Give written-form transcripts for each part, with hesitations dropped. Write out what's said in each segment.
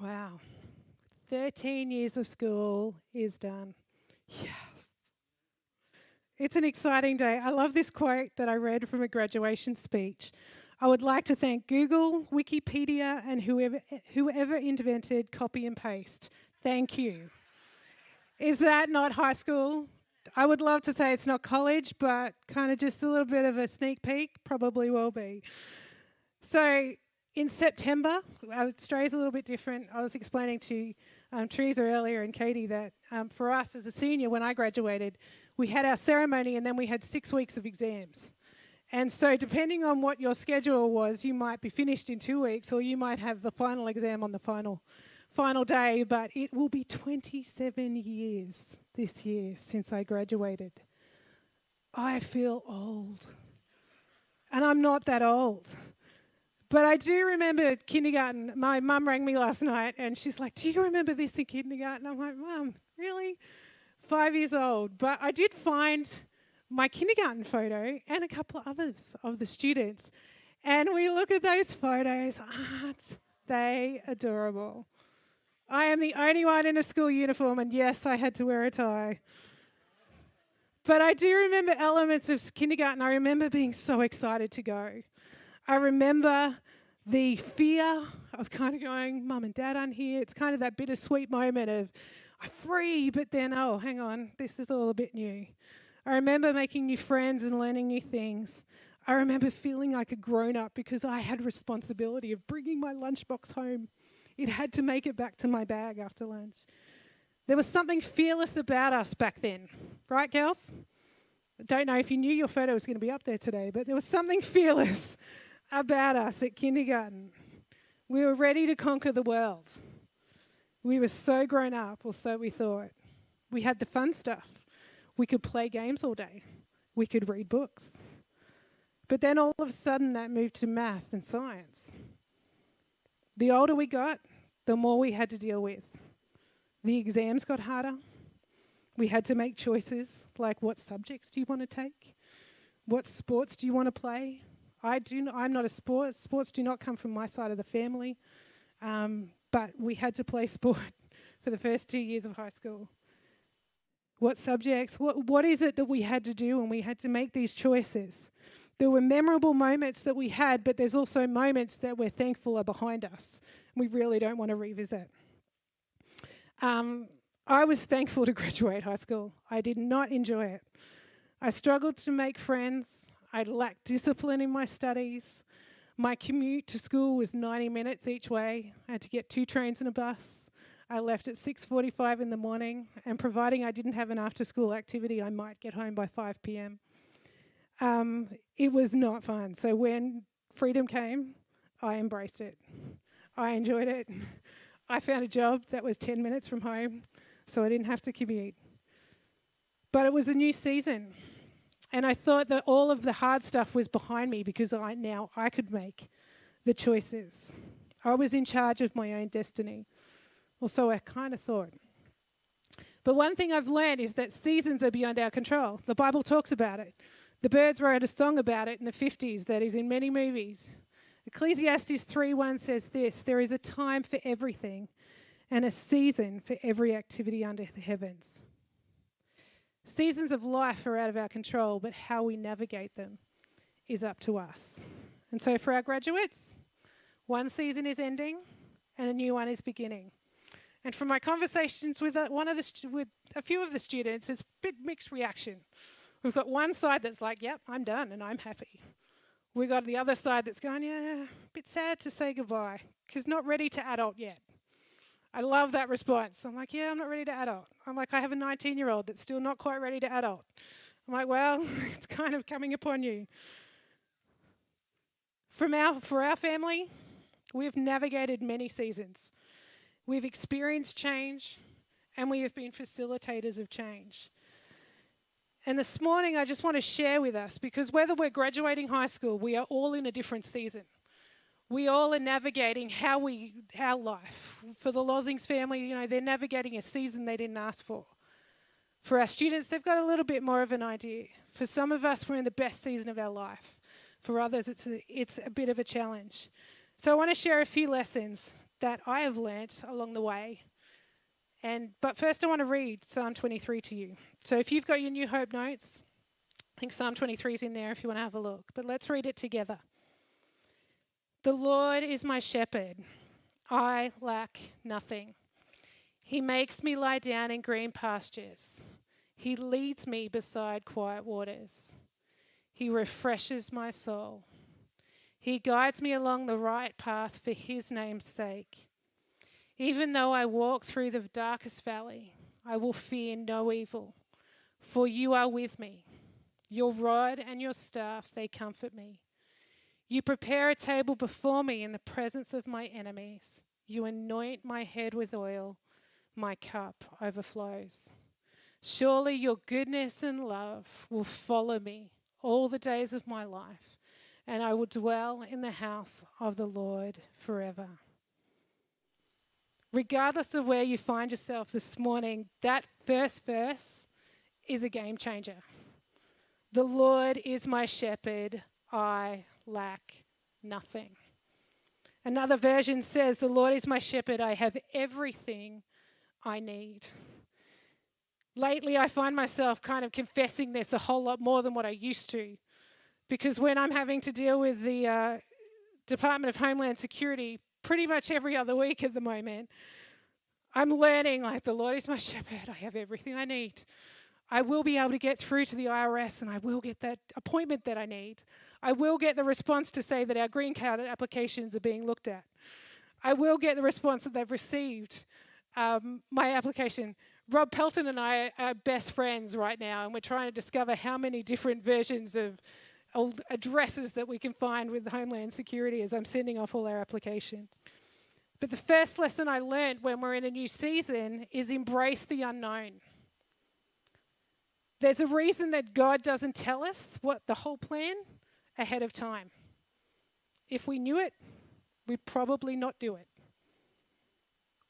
Wow. 13 years of school is done. Yes. It's an exciting day. I love this quote that I read from a graduation speech. I would like to thank Google, Wikipedia, and whoever invented copy and paste. Thank you. Is that not high school? I would love to say it's not college, but kind of just a little bit of a sneak peek, probably will be. So in September, Australia's a little bit different. I was explaining to Teresa earlier and Katie that for us as a senior, when I graduated, we had our ceremony and then we had 6 weeks of exams. And so depending on what your schedule was, you might be finished in 2 weeks or you might have the final exam on the final day, but it will be 27 years this year since I graduated. I feel old. And I'm not that old. But I do remember kindergarten. My mum rang me last night and she's like, do you remember this in kindergarten? I'm like, Mum, really? 5 years old. But I did find my kindergarten photo and a couple of others of the students. And we look at those photos, aren't they adorable? I am the only one in a school uniform, and yes, I had to wear a tie. But I do remember elements of kindergarten. I remember being so excited to go. I remember the fear of kind of going, Mum and Dad aren't here. It's kind of that bittersweet moment of, I'm free, but then, oh, hang on, this is all a bit new. I remember making new friends and learning new things. I remember feeling like a grown-up because I had responsibility of bringing my lunchbox home. It had to make it back to my bag after lunch. There was something fearless about us back then. Right, girls? I don't know if you knew your photo was going to be up there today, but there was something fearless about us at kindergarten. We were ready to conquer the world. We were so grown up, or so we thought. We had the fun stuff. We could play games all day. We could read books. But then all of a sudden that moved to math and science. The older we got, the more we had to deal with. The exams got harder. We had to make choices like what subjects do you want to take? What sports do you want to play? I'm not a sport. Sports do not come from my side of the family. But we had to play sport for the first 2 years of high school. What subjects? What is it that we had to do, and we had to make these choices? There were memorable moments that we had, but there's also moments that we're thankful are behind us. We really don't want to revisit. I was thankful to graduate high school. I did not enjoy it. I struggled to make friends. I lacked discipline in my studies. My commute to school was 90 minutes each way. I had to get 2 trains and a bus. I left at 6:45 in the morning, and providing I didn't have an after-school activity, I might get home by 5 p.m. It was not fun. So when freedom came, I embraced it. I enjoyed it. I found a job that was 10 minutes from home, so I didn't have to commute. But it was a new season. And I thought that all of the hard stuff was behind me because I could make the choices. I was in charge of my own destiny. Or so I kind of thought. But one thing I've learned is that seasons are beyond our control. The Bible talks about it. The Byrds wrote a song about it in the 50s that is in many movies. Ecclesiastes 3:1 says this, there is a time for everything and a season for every activity under the heavens. Seasons of life are out of our control, but how we navigate them is up to us. And so for our graduates, one season is ending and a new one is beginning. And from my conversations with with a few of the students, it's a bit mixed reaction. We've got one side that's like, yep, I'm done and I'm happy. We've got the other side that's going, yeah, a bit sad to say goodbye because not ready to adult yet. I love that response. I'm like, yeah, I'm not ready to adult. I'm like, I have a 19-year-old that's still not quite ready to adult. I'm like, well, it's kind of coming upon you. For our family, we've navigated many seasons. We've experienced change, and we have been facilitators of change. And this morning, I just want to share with us, because whether we're graduating high school, we are all in a different season. We all are navigating our life. For the Lozings family, they're navigating a season they didn't ask for. For our students, they've got a little bit more of an idea. For some of us, we're in the best season of our life. For others, it's a bit of a challenge. So I want to share a few lessons that I have learnt along the way. But first I want to read Psalm 23 to you. So if you've got your New Hope notes, I think Psalm 23 is in there if you want to have a look. But let's read it together. The Lord is my shepherd. I lack nothing. He makes me lie down in green pastures. He leads me beside quiet waters. He refreshes my soul. He guides me along the right path for his name's sake. Even though I walk through the darkest valley, I will fear no evil, for you are with me. Your rod and your staff, they comfort me. You prepare a table before me in the presence of my enemies. You anoint my head with oil. My cup overflows. Surely your goodness and love will follow me all the days of my life, and I will dwell in the house of the Lord forever. Regardless of where you find yourself this morning, that first verse is a game changer. The Lord is my shepherd, I lack nothing. Another version says, the Lord is my shepherd, I have everything I need. Lately, I find myself kind of confessing this a whole lot more than what I used to, because when I'm having to deal with the Department of Homeland Security pretty much every other week at the moment, I'm learning, like, the Lord is my shepherd, I have everything I need. I will be able to get through to the IRS and I will get that appointment that I need. I will get the response to say that our green card applications are being looked at. I will get the response that they've received my application. Rob Pelton and I are best friends right now, and we're trying to discover how many different versions of old addresses that we can find with Homeland Security as I'm sending off all our applications. But the first lesson I learned when we're in a new season is embrace the unknown. There's a reason that God doesn't tell us what the whole plan ahead of time. If we knew it, we'd probably not do it.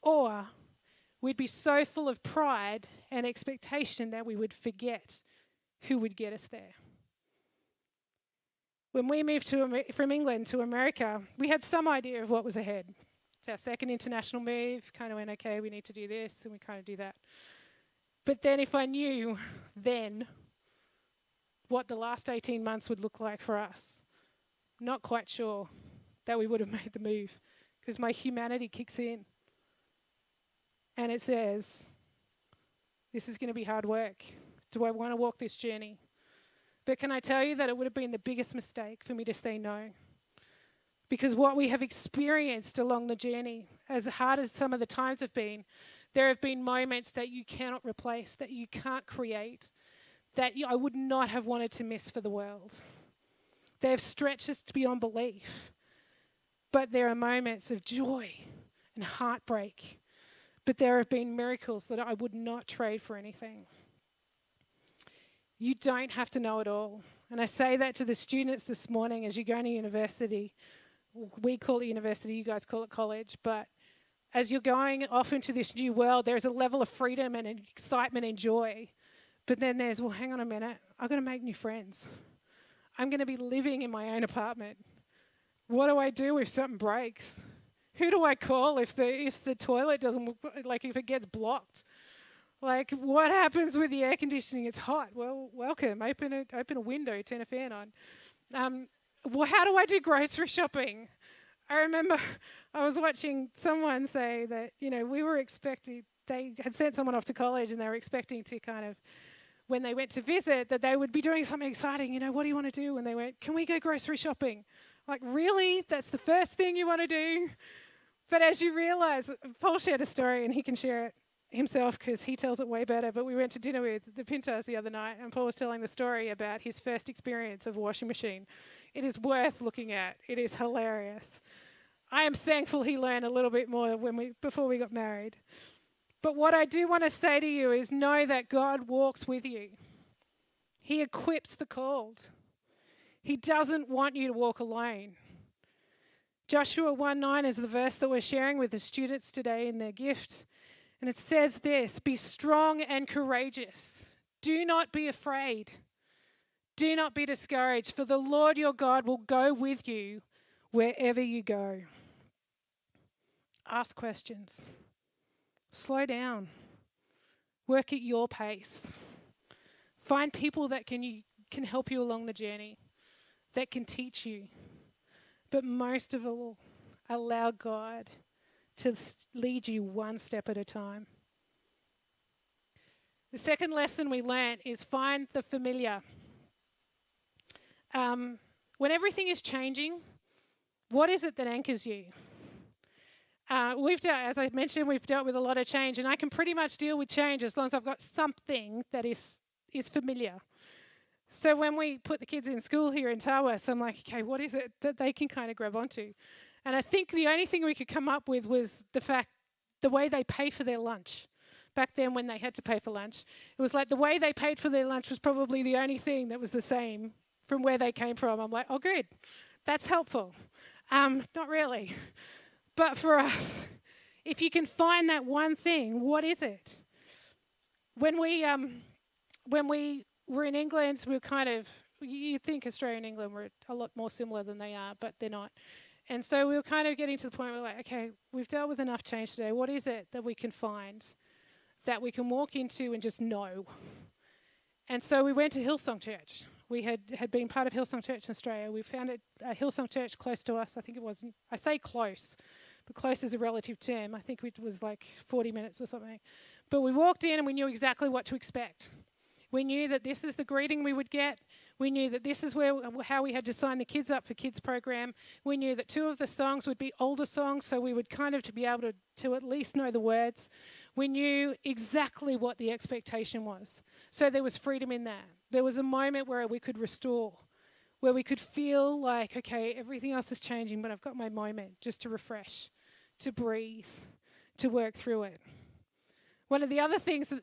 Or we'd be so full of pride and expectation that we would forget who would get us there. When we moved from England to America, we had some idea of what was ahead. It's our second international move, kind of went, okay, we need to do this, and we kind of do that. But then if I knew then what the last 18 months would look like for us, not quite sure that we would have made the move, because my humanity kicks in. And it says, this is going to be hard work. Do I want to walk this journey? But can I tell you that it would have been the biggest mistake for me to say no? Because what we have experienced along the journey, as hard as some of the times have been, there have been moments that you cannot replace, that you can't create, that I would not have wanted to miss for the world. They have stretched us beyond belief. But there are moments of joy and heartbreak. But there have been miracles that I would not trade for anything. You don't have to know it all. And I say that to the students this morning as you're going to university. We call it university, you guys call it college. But as you're going off into this new world, there's a level of freedom and excitement and joy. But then there's, well, hang on a minute, I've got to make new friends. I'm going to be living in my own apartment. What do I do if something breaks? Who do I call if the toilet doesn't, like if it gets blocked? Like, what happens with the air conditioning? It's hot. Well, welcome. Open a window, turn a fan on. How do I do grocery shopping? I remember I was watching someone say that, we were expecting, they had sent someone off to college and they were expecting to kind of, when they went to visit, that they would be doing something exciting. What do you want to do? And they went, can we go grocery shopping? Like, really? That's the first thing you want to do? But as you realize, Paul shared a story and he can share it himself because he tells it way better. But we went to dinner with the Pintos the other night and Paul was telling the story about his first experience of a washing machine. It is worth looking at. It is hilarious. I am thankful he learned a little bit more before we got married. But what I do want to say to you is know that God walks with you. He equips the called. He doesn't want you to walk alone. Joshua 1:9 is the verse that we're sharing with the students today in their gift. And it says this, be strong and courageous. Do not be afraid. Do not be discouraged, for the Lord your God will go with you wherever you go. Ask questions. Slow down. Work at your pace. Find people that can help you along the journey, that can teach you. But most of all, allow God to lead you one step at a time. The second lesson we learnt is find the familiar. When everything is changing, what is it that anchors you? As I mentioned, we've dealt with a lot of change, and I can pretty much deal with change as long as I've got something that is familiar. So when we put the kids in school here in Tawas, I'm like, okay, what is it that they can kind of grab onto? And I think the only thing we could come up with was the way they pay for their lunch. Back then when they had to pay for lunch, it was like the way they paid for their lunch was probably the only thing that was the same from where they came from. I'm like, oh, good, that's helpful. Not really. But for us, if you can find that one thing, what is it? When we were in England, we were kind of, you think Australia and England were a lot more similar than they are, but they're not. And so we were kind of getting to the point where we're like, okay, we've dealt with enough change today. What is it that we can find that we can walk into and just know? And so we went to Hillsong Church. We had been part of Hillsong Church in Australia. We found a Hillsong Church close to us. I think it was, I say close, but close is a relative term. I think it was like 40 minutes or something. But we walked in and we knew exactly what to expect. We knew that this is the greeting we would get. We knew that this is how we had to sign the kids up for kids program. We knew that 2 of the songs would be older songs, so we would kind of to be able to at least know the words. We knew exactly what the expectation was. So there was freedom in that. There was a moment where we could restore, where we could feel like, okay, everything else is changing, but I've got my moment just to refresh, to breathe, to work through it. One of the other things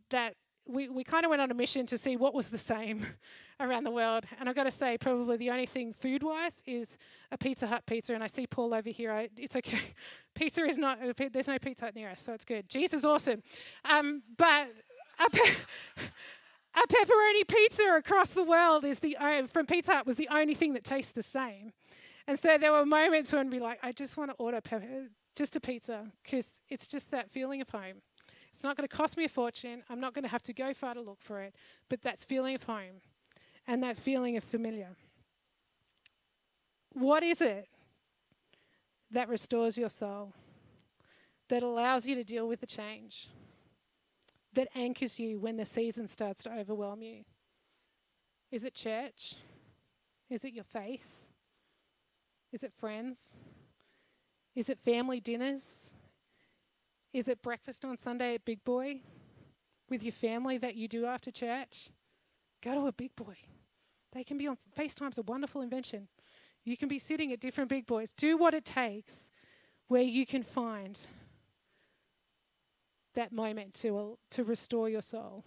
that we kind of went on a mission to see what was the same around the world. And I've got to say, probably the only thing food-wise is a Pizza Hut pizza. And I see Paul over here. It's okay. Pizza is not, there's no Pizza Hut near us, so it's good. Jesus is awesome. But a pepperoni pizza across the world from Pizza Hut was the only thing that tastes the same. And so there were moments when I'd be like, I just want to order just a pizza, because it's just that feeling of home. It's not going to cost me a fortune. I'm not going to have to go far to look for it. But that feeling of home and that feeling of familiar. What is it that restores your soul, that allows you to deal with the change, that anchors you when the season starts to overwhelm you? Is it church? Is it your faith? Is it friends? Is it family dinners? Is it breakfast on Sunday at Big Boy with your family that you do after church? Go to a Big Boy. They can be on FaceTime's a wonderful invention. You can be sitting at different Big Boys. Do what it takes where you can find that moment to restore your soul.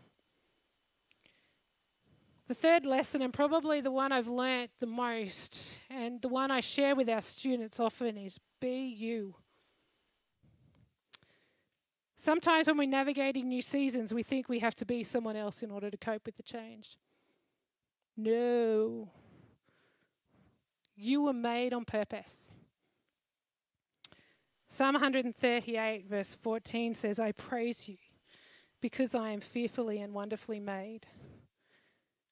The third lesson, and probably the one I've learnt the most, and the one I share with our students often, is be you. Sometimes when we're navigating new seasons, we think we have to be someone else in order to cope with the change. No. You were made on purpose. Psalm 138 verse 14 says, I praise you because I am fearfully and wonderfully made.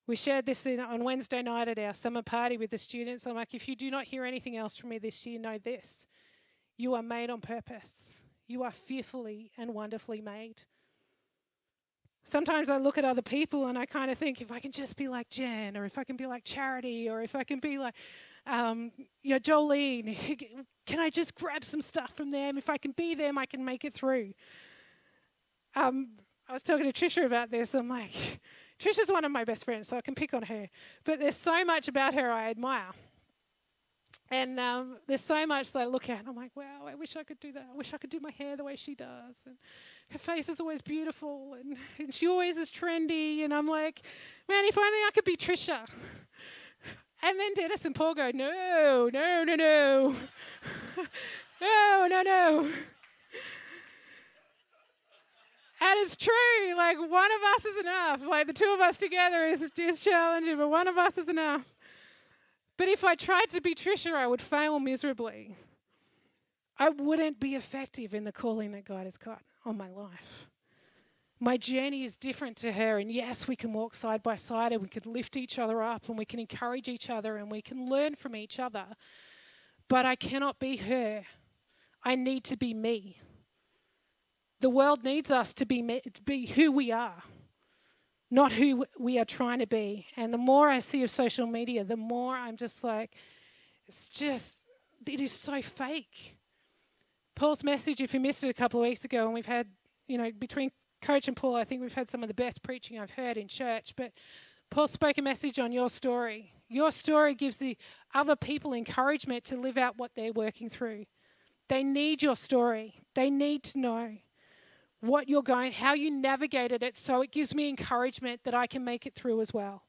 We shared this on Wednesday night at our summer party with the students. I'm like, if you do not hear anything else from me this year, know this. You are made on purpose. You are fearfully and wonderfully made. Sometimes I look at other people and I kind of think, if I can just be like Jen, or if I can be like Charity, or if I can be like Jolene, can I just grab some stuff from them? If I can be them, I can make it through. I was talking to Trisha about this. I'm like, Trisha's one of my best friends, so I can pick on her. But there's so much about her I admire. And there's so much that I look at and I'm like, wow, I wish I could do that. I wish I could do my hair the way she does. And her face is always beautiful and she always is trendy. And I'm like, man, if only I could be Trisha. And then Dennis and Paul go, no. No. And it's true, like one of us is enough. Like the 2 of us together is challenging, but one of us is enough. But if I tried to be Trisha, I would fail miserably. I wouldn't be effective in the calling that God has got on my life. My journey is different to her, and yes, we can walk side by side and we can lift each other up and we can encourage each other and we can learn from each other, but I cannot be her. I need to be me. The world needs us to be who we are, not who we are trying to be. And the more I see of social media, the more I'm just like, it is so fake. Paul's message, if you missed it a couple of weeks ago, and we've had, between Coach and Paul, I think we've had some of the best preaching I've heard in church, but Paul spoke a message on your story. Your story gives the other people encouragement to live out what they're working through. They need your story. They need to know what you're going, how you navigated it, so it gives me encouragement that I can make it through as well.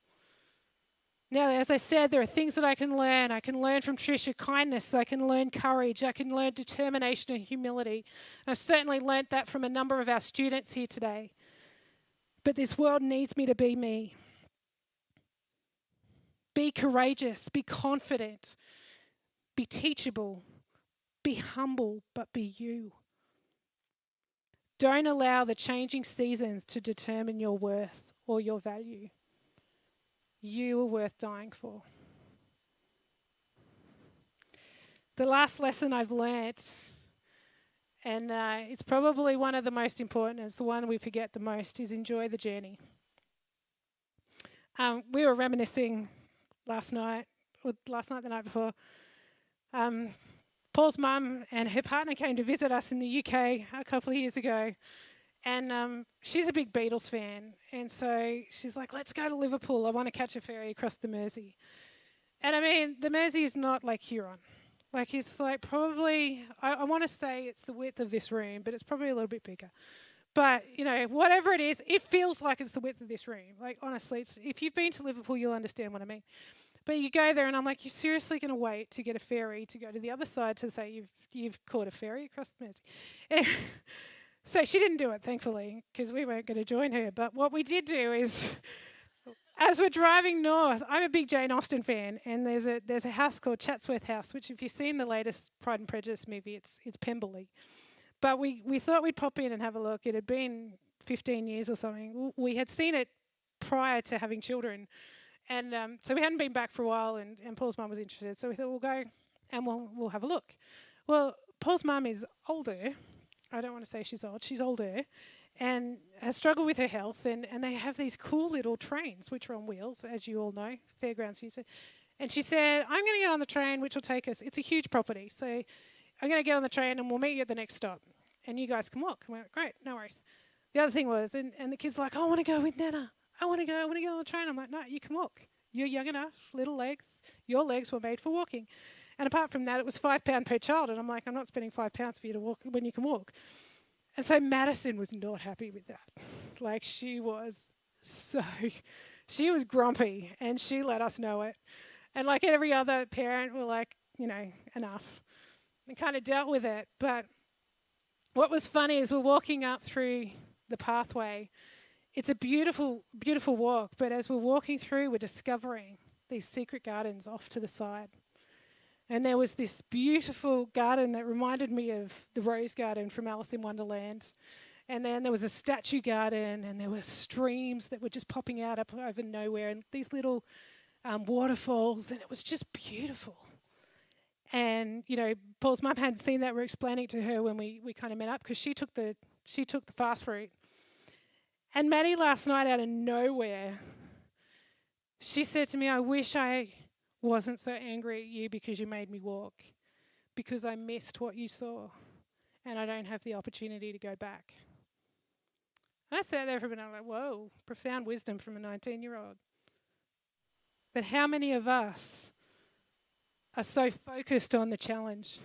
Now, as I said, there are things that I can learn. I can learn from Tricia kindness. I can learn courage. I can learn determination and humility. And I've certainly learnt that from a number of our students here today. But this world needs me to be me. Be courageous. Be confident. Be teachable. Be humble, but be you. Don't allow the changing seasons to determine your worth or your value. You are worth dying for. The last lesson I've learnt, and it's probably one of the most important, it's the one we forget the most, is enjoy the journey. We were reminiscing the night before. Paul's mum and her partner came to visit us in the UK a couple of years ago. And she's a big Beatles fan. And so she's like, let's go to Liverpool. I want to catch a ferry across the Mersey. And I mean, the Mersey is not like Huron. Like, it's like probably, I want to say it's the width of this room, but it's probably a little bit bigger. But, whatever it is, it feels like it's the width of this room. Like, honestly, if you've been to Liverpool, you'll understand what I mean. But you go there and I'm like, you're seriously going to wait to get a ferry to go to the other side to say you've caught a ferry across the Mersey? Anyway, so she didn't do it, thankfully, because we weren't going to join her. But what we did do is, as we're driving north, I'm a big Jane Austen fan, and there's a house called Chatsworth House, which if you've seen the latest Pride and Prejudice movie, it's Pemberley. But we thought we'd pop in and have a look. It had been 15 years or something. We had seen it prior to having children. And so we hadn't been back for a while, and Paul's mum was interested. So we thought, we'll go and we'll have a look. Well, Paul's mum is older. I don't want to say she's old. She's older and has struggled with her health. And they have these cool little trains, which are on wheels, as you all know, fairgrounds use it. And she said, I'm going to get on the train, which will take us. It's a huge property. So I'm going to get on the train, and we'll meet you at the next stop. And you guys can walk. And we went, great, no worries. The other thing was, and the kid's like, I want to go with Nana. I want to get on the train. I'm like, no, you can walk. You're young enough, little legs. Your legs were made for walking. And apart from that, it was £5 per child. And I'm like, I'm not spending £5 for you to walk when you can walk. And so Madison was not happy with that. Like, she was grumpy, and she let us know it. And like every other parent, we're like, enough. And kind of dealt with it. But what was funny is we're walking up through the pathway. It's a beautiful, beautiful walk, but as we're walking through, we're discovering these secret gardens off to the side. And there was this beautiful garden that reminded me of the rose garden from Alice in Wonderland. And then there was a statue garden, and there were streams that were just popping out up over nowhere, and these little waterfalls, and it was just beautiful. And, Paul's mum hadn't seen that. We're explaining it to her when we kind of met up, because she took the fast route. And Maddie last night, out of nowhere, she said to me, I wish I wasn't so angry at you because you made me walk, because I missed what you saw and I don't have the opportunity to go back. And I sat there for a minute, I'm like, whoa, profound wisdom from a 19-year-old. But how many of us are so focused on the challenge?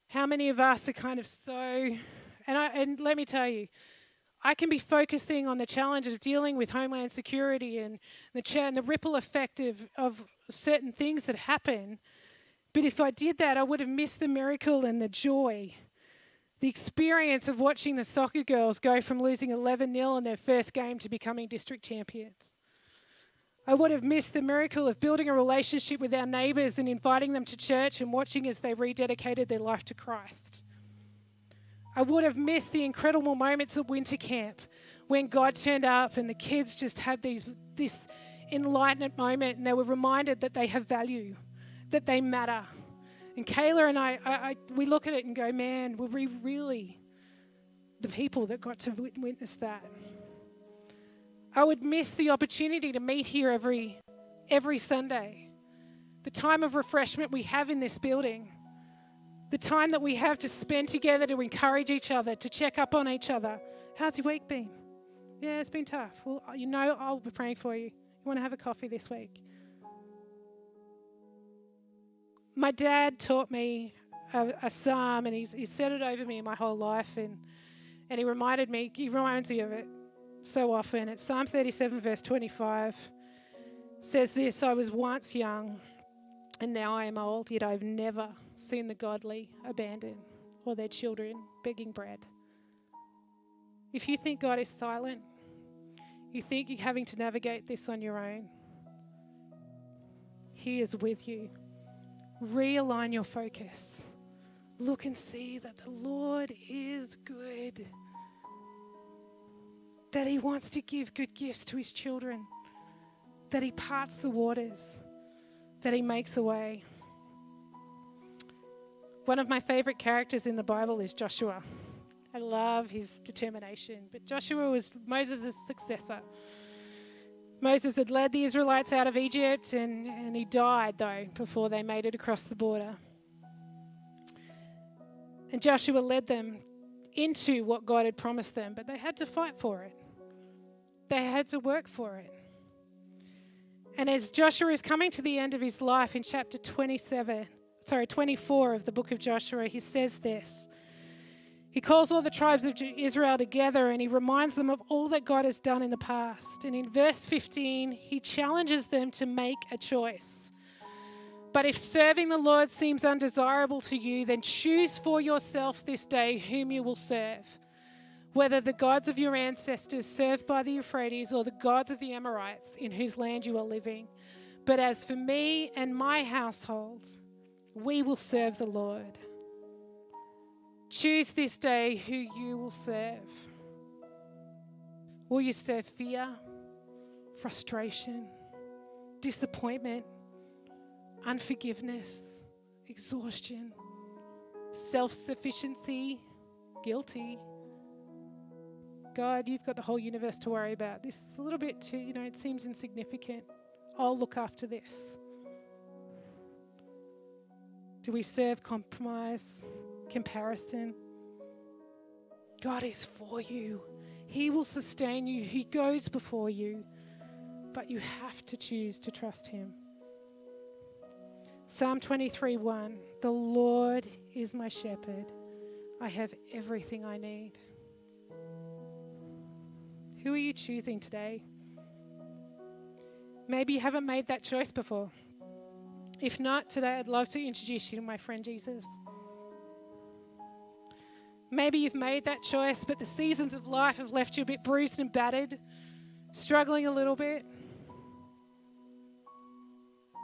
How many of us are kind of so, and let me tell you, I can be focusing on the challenge of dealing with homeland security and the ripple effect of certain things that happen. But if I did that, I would have missed the miracle and the joy, the experience of watching the soccer girls go from losing 11-0 in their first game to becoming district champions. I would have missed the miracle of building a relationship with our neighbours and inviting them to church and watching as they rededicated their life to Christ. I would have missed the incredible moments at winter camp when God turned up and the kids just had this enlightenment moment, and they were reminded that they have value, that they matter. And Kayla and I we look at it and go, man, were we really the people that got to witness that? I would miss the opportunity to meet here every Sunday. The time of refreshment we have in this building. The time that we have to spend together to encourage each other, to check up on each other. How's your week been? Yeah, it's been tough. Well, you know I'll be praying for you. You want to have a coffee this week? My dad taught me a psalm, and he's said it over me my whole life, and he reminds me of it so often. It's Psalm 37 verse 25. It says this: I was once young and now I am old, yet I've never seen the godly abandoned or their children begging bread. If you think God is silent, you think you're having to navigate this on your own, He is with you. Realign your focus. Look and see that the Lord is good, that He wants to give good gifts to His children, that He parts the waters, that He makes a way. One of my favorite characters in the Bible is Joshua. I love his determination, but Joshua was Moses' successor. Moses had led the Israelites out of Egypt, and he died, though, before they made it across the border. And Joshua led them into what God had promised them, but they had to fight for it. They had to work for it. And as Joshua is coming to the end of his life in chapter 24 of the book of Joshua, he says this. He calls all the tribes of Israel together and he reminds them of all that God has done in the past. And in verse 15, he challenges them to make a choice. But if serving the Lord seems undesirable to you, then choose for yourself this day whom you will serve, whether the gods of your ancestors served by the Euphrates or the gods of the Amorites in whose land you are living. But as for me and my household, we will serve the Lord. Choose this day who you will serve. Will you serve fear, frustration, disappointment, unforgiveness, exhaustion, self-sufficiency, guilty? God, you've got the whole universe to worry about. This is a little bit too, it seems insignificant. I'll look after this. Do we serve compromise, comparison? God is for you. He will sustain you. He goes before you. But you have to choose to trust Him. Psalm 23:1. The Lord is my shepherd. I have everything I need. Who are you choosing today? Maybe you haven't made that choice before. If not, today I'd love to introduce you to my friend Jesus. Maybe you've made that choice, but the seasons of life have left you a bit bruised and battered, struggling a little bit.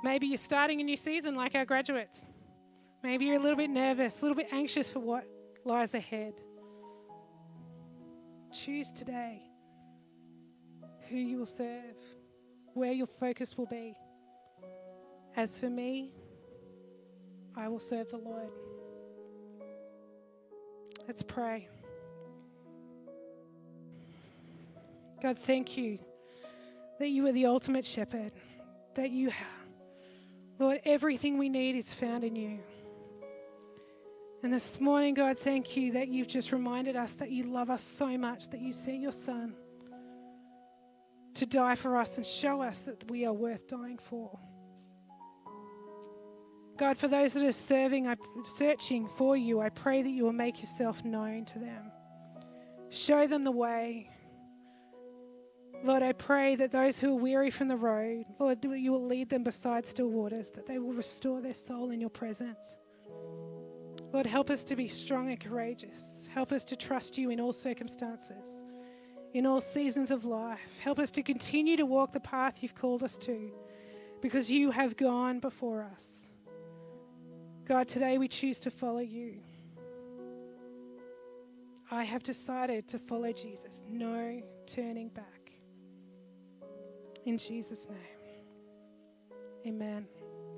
Maybe you're starting a new season like our graduates. Maybe you're a little bit nervous, a little bit anxious for what lies ahead. Choose today who you will serve, where your focus will be. As for me, I will serve the Lord. Let's pray. God, thank you that you are the ultimate shepherd, that you, Lord, everything we need is found in you. And this morning, God, thank you that you've just reminded us that you love us so much, that you sent your Son to die for us and show us that we are worth dying for. God, for those that are searching for you, I pray that you will make yourself known to them. Show them the way. Lord, I pray that those who are weary from the road, Lord, you will lead them beside still waters, that they will restore their soul in your presence. Lord, help us to be strong and courageous. Help us to trust you in all circumstances. in all seasons of life. Help us to continue to walk the path you've called us to, because you have gone before us. God, today we choose to follow you. I have decided to follow Jesus. No turning back. In Jesus' name, amen.